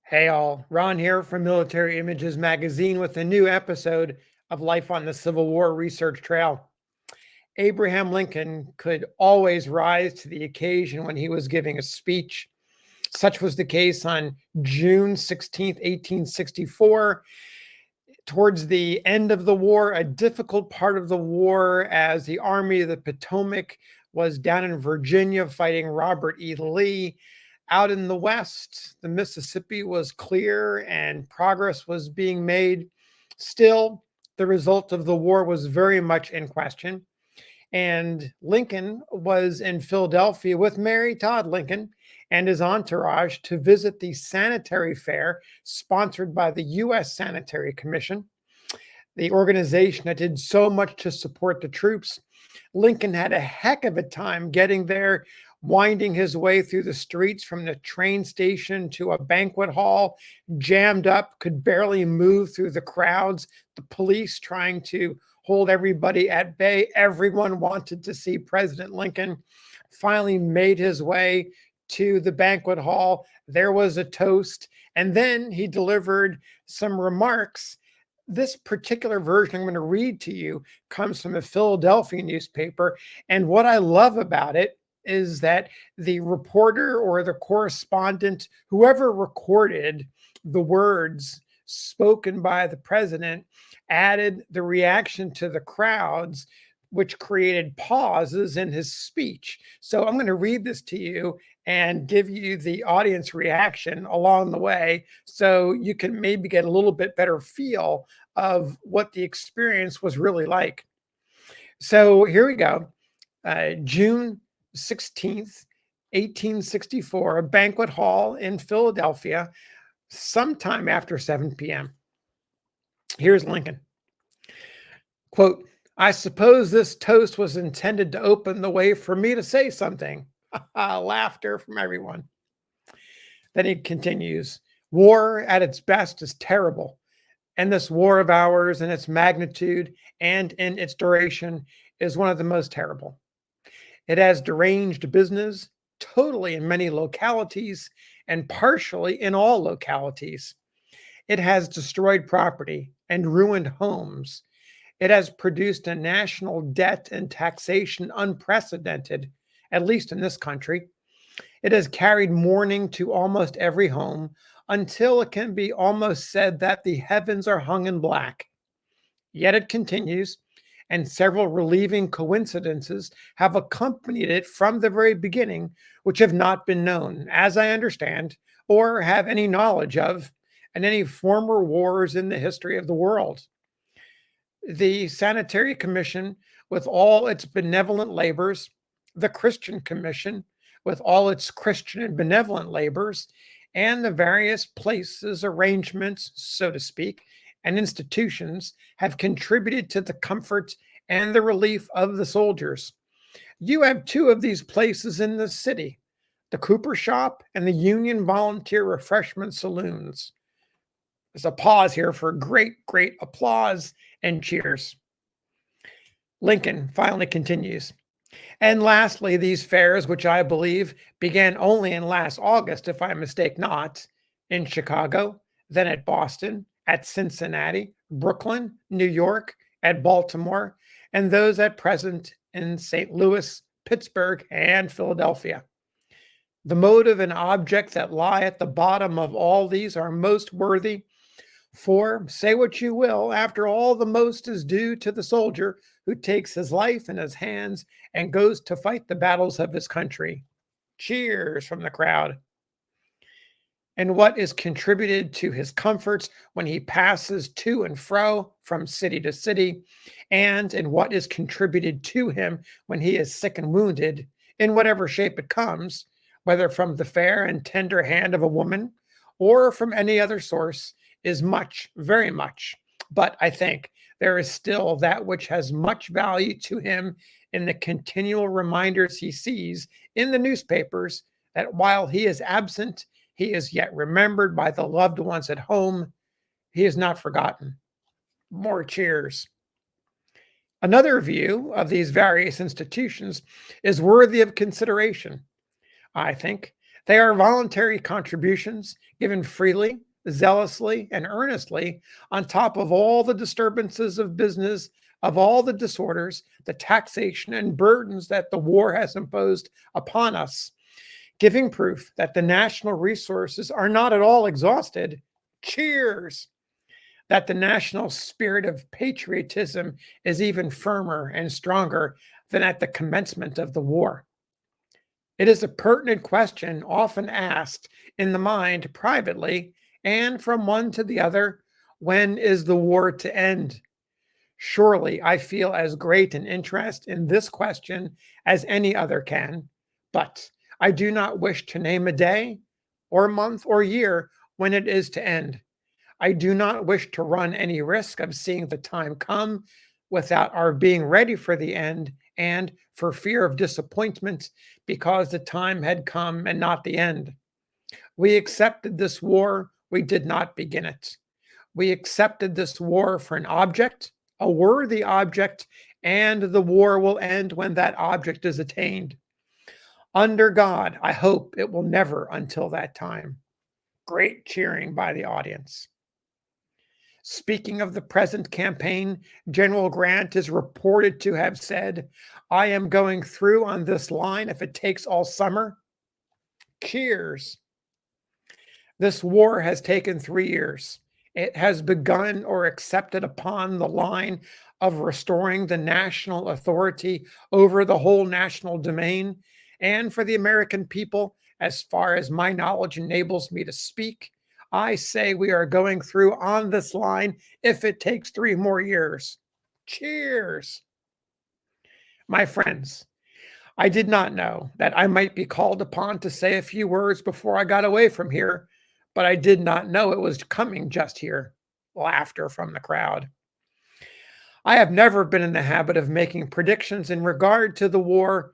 Hey all, Ron here from Military Images Magazine with a new episode of Life on the Civil War Research Trail. Abraham Lincoln could always rise to the occasion when he was giving a speech. Such was the case on June 16th, 1864. Towards the end of the war, a difficult part of the war, as the Army of the Potomac was down in Virginia fighting Robert E. Lee. Out in the West, the Mississippi was clear and progress was being made. Still, the result of the war was very much in question. And Lincoln was in Philadelphia with Mary Todd Lincoln and his entourage to visit the Sanitary Fair sponsored by the U.S. Sanitary Commission, the organization that did so much to support the troops. Lincoln had a heck of a time getting there, winding his way through the streets from the train station to a banquet hall, jammed up, could barely move through the crowds, the police trying to hold everybody at bay. Everyone wanted to see President Lincoln. Finally made his way to the banquet hall. There was a toast, and then he delivered some remarks. This particular version I'm going to read to you comes from a Philadelphia newspaper, and what I love about it is that the reporter or the correspondent, whoever recorded the words spoken by the president, added the reaction to the crowds, which created pauses in his speech. So I'm going to read this to you and give you the audience reaction along the way so you can maybe get a little bit better feel of what the experience was really like. So here we go. June 16th, 1864, a banquet hall in Philadelphia, sometime after 7 p.m. Here's Lincoln. Quote, "I suppose this toast was intended to open the way for me to say something." Laughter from everyone. Then he continues, "War at its best is terrible. And this war of ours in its magnitude and in its duration is one of the most terrible. It has deranged business totally in many localities and partially in all localities. It has destroyed property and ruined homes. It has produced a national debt and taxation unprecedented, at least in this country. It has carried mourning to almost every home until it can be almost said that the heavens are hung in black. Yet it continues, and several relieving coincidences have accompanied it from the very beginning, which have not been known, as I understand, or have any knowledge of, in any former wars in the history of the world. The Sanitary Commission, with all its benevolent labors, the Christian Commission, with all its Christian and benevolent labors, and the various places, arrangements, so to speak, and institutions have contributed to the comfort and the relief of the soldiers. You have two of these places in the city, the Cooper Shop and the Union Volunteer Refreshment Saloons. There's a pause here for great applause and cheers. Lincoln finally continues. And lastly, these fairs, which I believe began only in last August, if I mistake not, in Chicago, then at Boston, at Cincinnati, Brooklyn, New York, at Baltimore, and those at present in St. Louis, Pittsburgh, and Philadelphia. The motive and object that lie at the bottom of all these are most worthy. For, say what you will, after all, the most is due to the soldier who takes his life in his hands and goes to fight the battles of his country. Cheers from the crowd. And what is contributed to his comforts when he passes to and fro from city to city, and in what is contributed to him when he is sick and wounded, in whatever shape it comes, whether from the fair and tender hand of a woman or from any other source, is much, very much. But I think there is still that which has much value to him in the continual reminders he sees in the newspapers that while he is absent, he is yet remembered by the loved ones at home. He is not forgotten. More cheers. Another view of these various institutions is worthy of consideration. I think They are voluntary contributions given freely, zealously, and earnestly on top of all the disturbances of business, of all the disorders, the taxation and burdens that the war has imposed upon us, giving proof that the national resources are not at all exhausted. Cheers! That the national spirit of patriotism is even firmer and stronger than at the commencement of the war. It is a pertinent question often asked in the mind privately and from one to the other: when is the war to end? Surely I feel as great an interest in this question as any other can, but I do not wish to name a day or month or year when it is to end. I do not wish to run any risk of seeing the time come without our being ready for the end, and for fear of disappointment because the time had come and not the end. We accepted this war, we did not begin it. We accepted this war for an object, a worthy object, and the war will end when that object is attained. Under God, I hope it will never until that time. Great cheering by the audience. Speaking of the present campaign, General Grant is reported to have said, "I am going through on this line if it takes all summer." Cheers. This war has taken 3 years. It has begun or accepted upon the line of restoring the national authority over the whole national domain. And for the American people, as far as my knowledge enables me to speak, I say we are going through on this line if it takes 3 more years. Cheers. My friends, I did not know that I might be called upon to say a few words before I got away from here, but I did not know it was coming just here. Laughter from the crowd. I have never been in the habit of making predictions in regard to the war,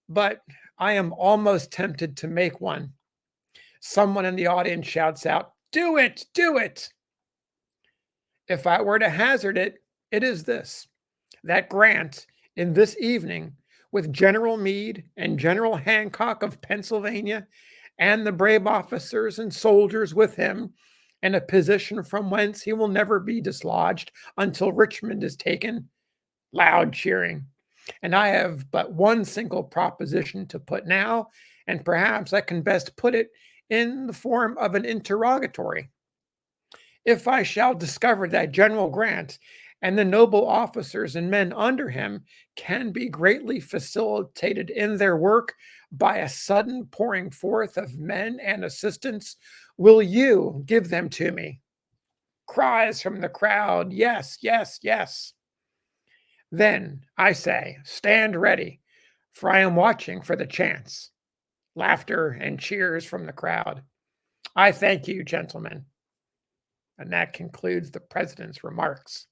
but I am almost tempted to make one. Someone in the audience shouts out, "Do it, do it." If I were to hazard it, it is this: that Grant, in this evening, with General Meade and General Hancock of Pennsylvania, and the brave officers and soldiers with him, in a position from whence he will never be dislodged until Richmond is taken. Loud cheering. And I have but one single proposition to put now, and perhaps I can best put it in the form of an interrogatory. If I shall discover that General Grant and the noble officers and men under him can be greatly facilitated in their work by a sudden pouring forth of men and assistants, will you give them to me? Cries from the crowd, yes, yes, yes. Then, I say, stand ready, for I am watching for the chance. Laughter and cheers from the crowd. I thank you, gentlemen. And that concludes the president's remarks.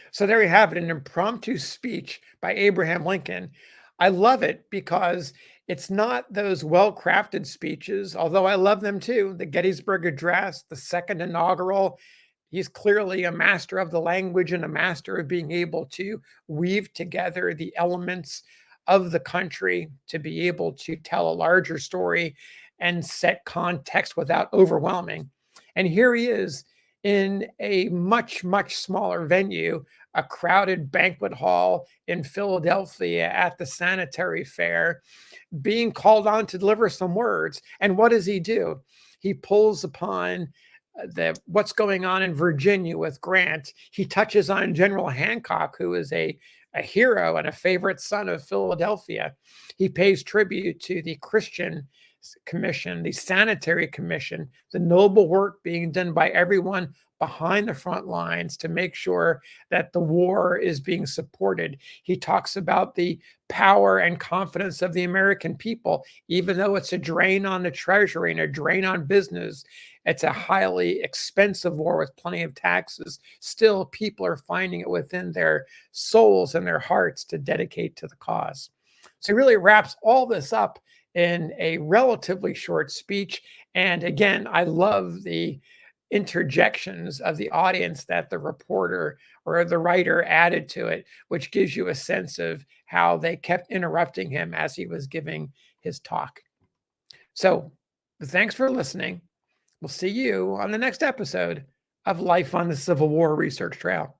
So there you have it, an impromptu speech by Abraham Lincoln. I love it because it's not those well-crafted speeches, although I love them too. The Gettysburg Address, the second inaugural. He's clearly a master of the language and a master of being able to weave together the elements of the country to be able to tell a larger story and set context without overwhelming. And here he is in a much, much smaller venue, a crowded banquet hall in Philadelphia at the Sanitary Fair, being called on to deliver some words. And what does he do? He pulls upon what's going on in Virginia with Grant. He touches on General Hancock, who is a hero and a favorite son of Philadelphia. He pays tribute to the Christian Commission, the Sanitary Commission, the noble work being done by everyone behind the front lines to make sure that the war is being supported. He talks about the power and confidence of the American people, even though it's a drain on the treasury and a drain on business. It's a highly expensive war with plenty of taxes. Still, people are finding it within their souls and their hearts to dedicate to the cause. So he really wraps all this up in a relatively short speech. And again, I love the interjections of the audience that the reporter or the writer added to it, which gives you a sense of how they kept interrupting him as he was giving his talk. So thanks for listening. We'll see you on the next episode of Life on the Civil War Research Trail.